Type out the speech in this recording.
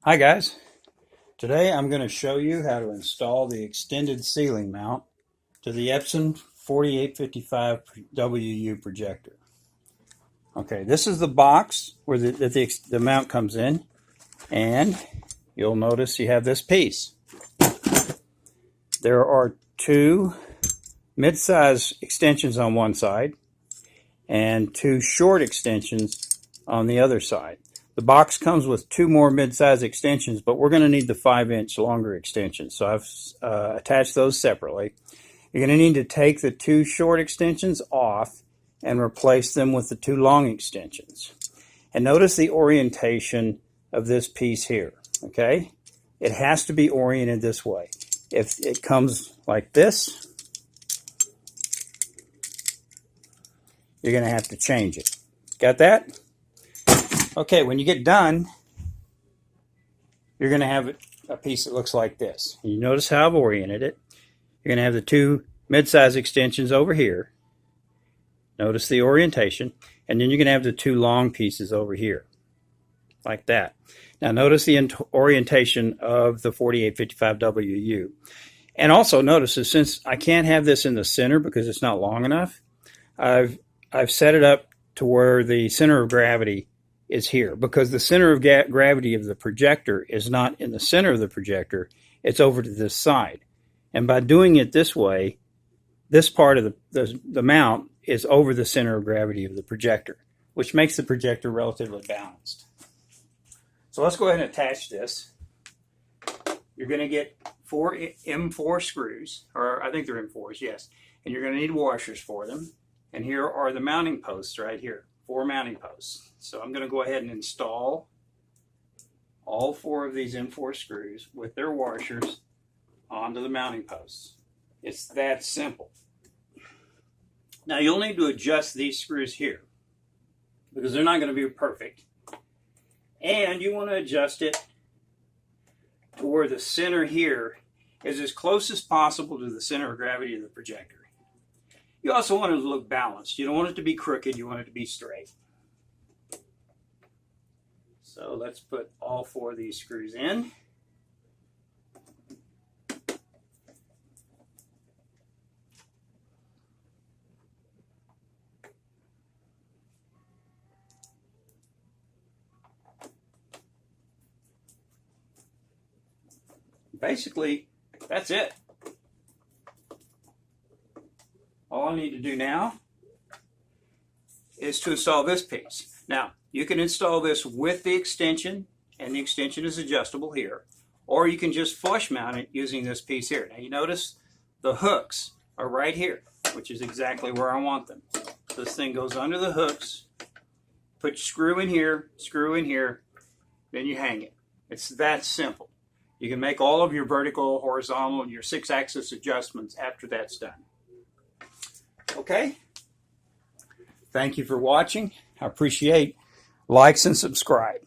Hi guys, today I'm going to show you how to install the extended ceiling mount to the Epson 4855WU projector. Okay, this is the box where the mount comes in, and you'll notice you have this piece. There are two mid-size extensions on one side and two short extensions on the other side. The box comes with two more mid-size extensions, but we're going to need the 5-inch longer extensions. So I've attached those separately. You're going to need to take the two short extensions off and replace them with the two long extensions. And notice the orientation of this piece here, okay? It has to be oriented this way. If it comes like this, you're going to have to change it. Got that? Okay, when you get done, you're going to have a piece that looks like this. You notice how I've oriented it. You're going to have the two mid-size extensions over here. Notice the orientation. And then you're going to have the two long pieces over here, like that. Now notice the orientation of the 4855WU. And also notice that since I can't have this in the center because it's not long enough, I've set it up to where the center of gravity is here, because the center of gravity of the projector is not in the center of the projector, it's over to this side. And by doing it this way, this part of the mount is over the center of gravity of the projector, which makes the projector relatively balanced. So let's go ahead and attach this. You're going to get 4 M4 screws, or I think they're M4s, yes. And you're going to need washers for them. And here are the mounting posts right here. 4 mounting posts. So I'm going to go ahead and install all 4 of these M4 screws with their washers onto the mounting posts. It's that simple. Now you'll need to adjust these screws here because they're not going to be perfect. And you want to adjust it to where the center here is as close as possible to the center of gravity of the projector. You also want it to look balanced. You don't want it to be crooked, you want it to be straight. So let's put all 4 of these screws in. Basically, that's it. All I need to do now is to install this piece. Now, you can install this with the extension, and the extension is adjustable here, or you can just flush mount it using this piece here. Now, you notice the hooks are right here, which is exactly where I want them. So this thing goes under the hooks, put your screw in here, then you hang it. It's that simple. You can make all of your vertical, horizontal, and your 6-axis adjustments after that's done. Okay? Thank you for watching. I appreciate likes and subscribe.